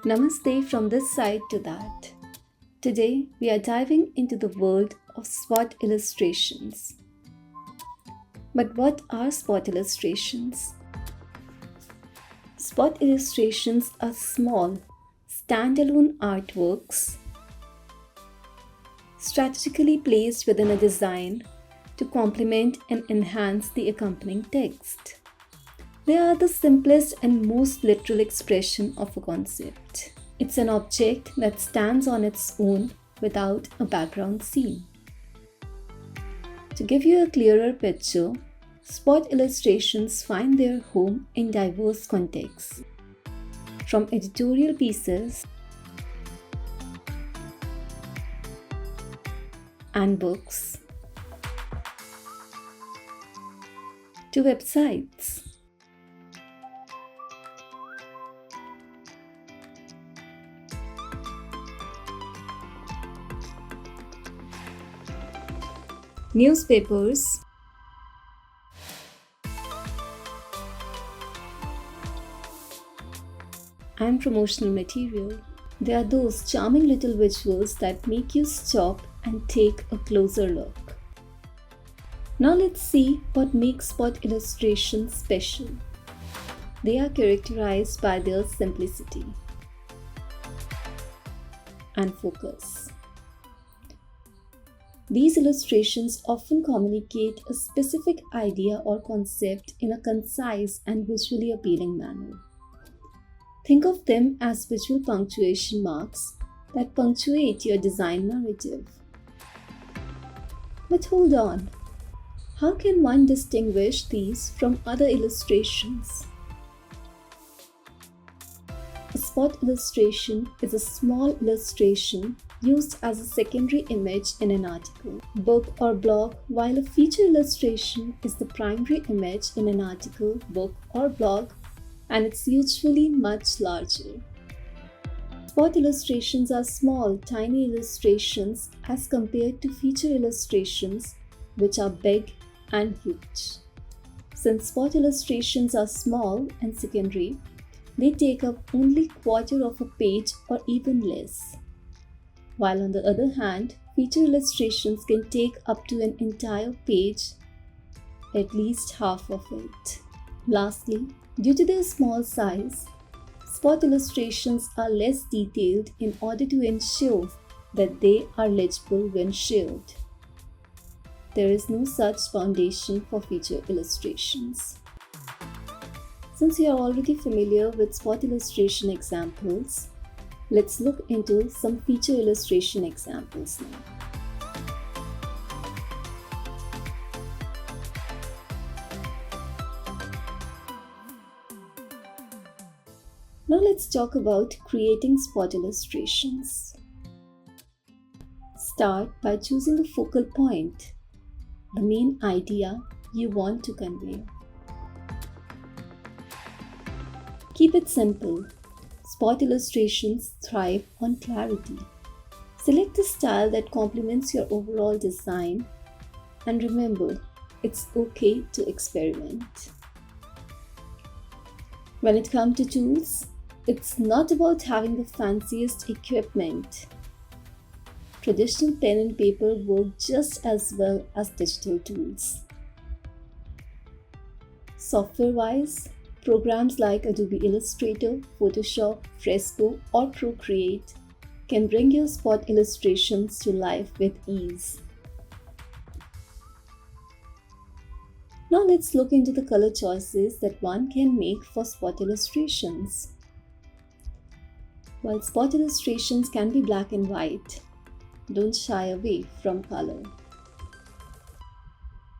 Namaste from this side to that. Today we are diving into the world of spot illustrations. But what are spot illustrations? Spot illustrations are small, standalone artworks strategically placed within a design to complement and enhance the accompanying text. They are the simplest and most literal expression of a concept. It's an object that stands on its own without a background scene. To give you a clearer picture, spot illustrations find their home in diverse contexts, from editorial pieces and books to websites. Newspapers, and promotional material. They are those charming little visuals that make you stop and take a closer look. Now let's see what makes spot illustrations special. They are characterized by their simplicity and focus. These illustrations often communicate a specific idea or concept in a concise and visually appealing manner. Think of them as visual punctuation marks that punctuate your design narrative. But hold on, how can one distinguish these from other illustrations? A spot illustration is a small illustration used as a secondary image in an article, book, or blog, while a feature illustration is the primary image in an article, book, or blog, and it's usually much larger. Spot illustrations are small, tiny illustrations as compared to feature illustrations, which are big and huge. Since spot illustrations are small and secondary, they take up only quarter of a page or even less. While on the other hand, feature illustrations can take up to an entire page, at least half of it. Lastly, due to their small size, spot illustrations are less detailed in order to ensure that they are legible when shared. There is no such foundation for feature illustrations. Since you are already familiar with spot illustration examples, let's look into some feature illustration examples now. Now let's talk about creating spot illustrations. Start by choosing a focal point, the main idea you want to convey. Keep it simple. Spot illustrations thrive on clarity. Select a style that complements your overall design, and remember, it's okay to experiment. When it comes to tools, it's not about having the fanciest equipment. Traditional pen and paper work just as well as digital tools. Software-wise, programs like Adobe Illustrator, Photoshop, Fresco, or Procreate can bring your spot illustrations to life with ease. Now let's look into the color choices that one can make for spot illustrations. While spot illustrations can be black and white, don't shy away from color.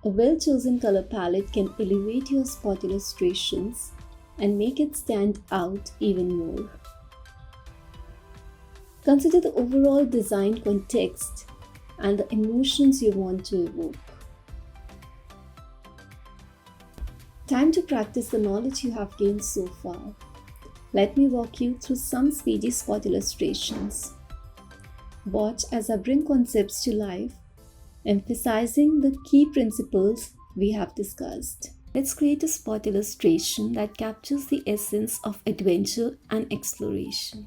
A well-chosen color palette can elevate your spot illustrations and make it stand out even more. Consider the overall design context and the emotions you want to evoke. Time to practice the knowledge you have gained so far. Let me walk you through some speedy spot illustrations. Watch as I bring concepts to life, emphasizing the key principles we have discussed. Let's create a spot illustration that captures the essence of adventure and exploration.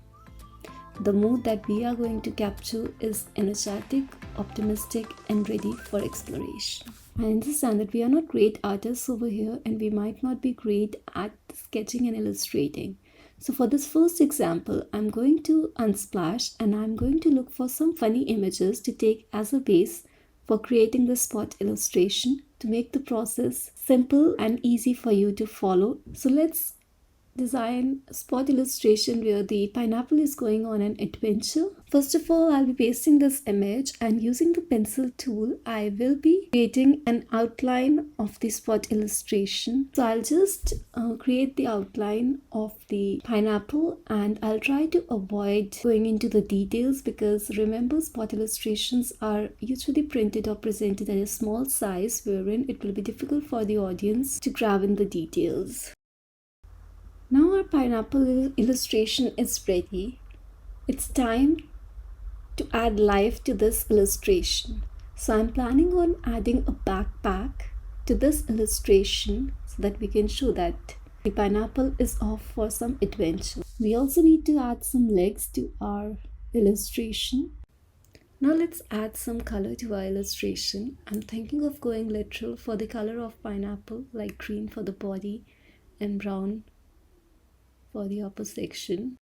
The mood that we are going to capture is energetic, optimistic, and ready for exploration. I understand that we are not great artists over here and we might not be great at sketching and illustrating. So for this first example, I'm going to unsplash and I'm going to look for some funny images to take as a base for creating the spot illustration to make the process simple and easy for you to follow. So let's design a spot illustration where the pineapple is going on an adventure. First of all, I'll be pasting this image and using the pencil tool, I will be creating an outline of the spot illustration. So I'll just create the outline of the pineapple and I'll try to avoid going into the details because remember, spot illustrations are usually printed or presented at a small size wherein it will be difficult for the audience to grab in the details. Now our pineapple illustration is ready. It's time to add life to this illustration. So I'm planning on adding a backpack to this illustration so that we can show that the pineapple is off for some adventure. We also need to add some legs to our illustration. Now let's add some color to our illustration. I'm thinking of going literal for the color of pineapple, like green for the body and brown for the upper section.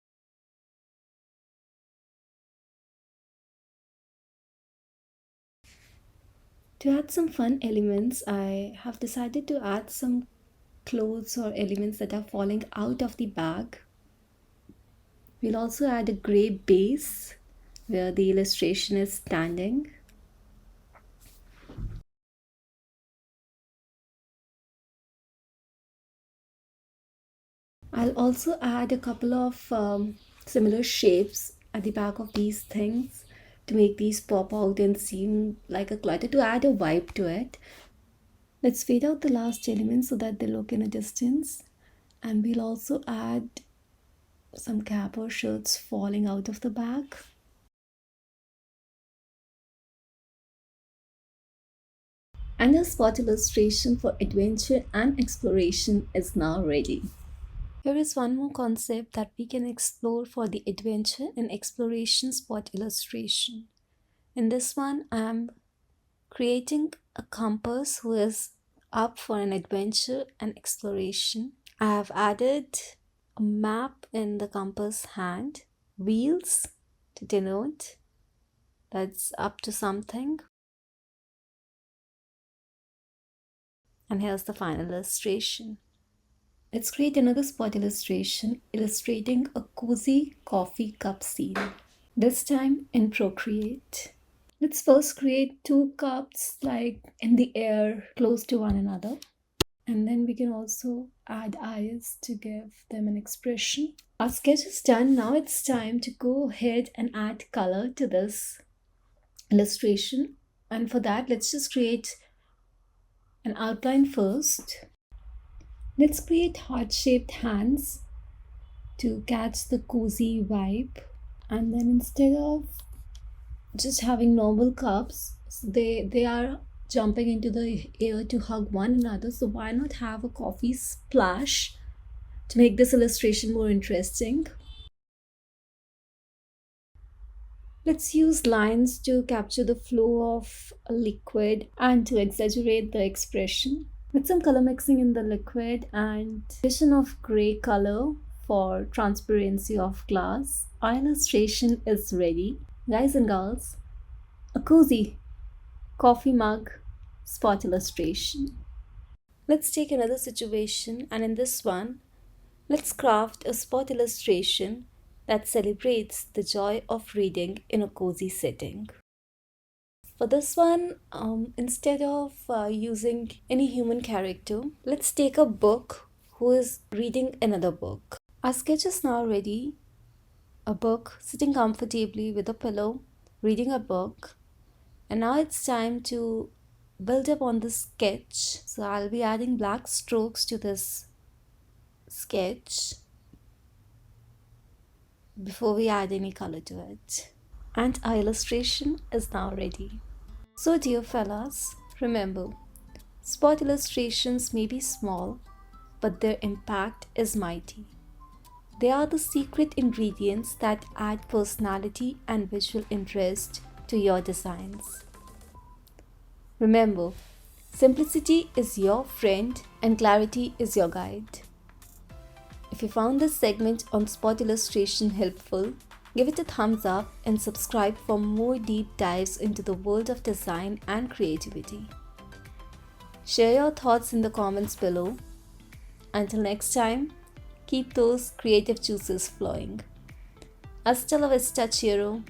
To add some fun elements, I have decided to add some clothes or elements that are falling out of the bag. We'll also add a gray base where the illustration is standing. I'll also add a couple of similar shapes at the back of these things to make these pop out and seem like a clutter, to add a vibe to it. Let's fade out the last element so that they look in a distance. And we'll also add some cap or shirts falling out of the bag. And the spot illustration for adventure and exploration is now ready. Here is one more concept that we can explore for the adventure and exploration spot illustration. In this one, I am creating a compass who is up for an adventure and exploration. I have added a map in the compass hand, wheels to denote that's up to something. And here's the final illustration. Let's create another spot illustration illustrating a cozy coffee cup scene, this time in Procreate. Let's first create two cups like in the air close to one another. And then we can also add eyes to give them an expression. Our sketch is done. Now it's time to go ahead and add color to this illustration. And for that, let's just create an outline first. Let's create heart-shaped hands to catch the cozy vibe. And then instead of just having normal cups, they are jumping into the air to hug one another. So why not have a coffee splash to make this illustration more interesting? Let's use lines to capture the flow of a liquid and to exaggerate the expression. With some color mixing in the liquid and addition of gray color for transparency of glass, our illustration is ready. Guys and girls, a cozy coffee mug spot illustration. Let's take another situation, and in this one, let's craft a spot illustration that celebrates the joy of reading in a cozy setting. For this one, instead of using any human character, let's take a book who is reading another book. Our sketch is now ready. A book sitting comfortably with a pillow, reading a book. And now it's time to build up on the sketch. So I'll be adding black strokes to this sketch before we add any color to it. And our illustration is now ready. So dear fellas, remember, spot illustrations may be small, but their impact is mighty. They are the secret ingredients that add personality and visual interest to your designs. Remember, simplicity is your friend and clarity is your guide. If you found this segment on spot illustration helpful, give it a thumbs up and subscribe for more deep dives into the world of design and creativity. Share your thoughts in the comments below. Until next time, keep those creative juices flowing. Hasta la vista, Chiro.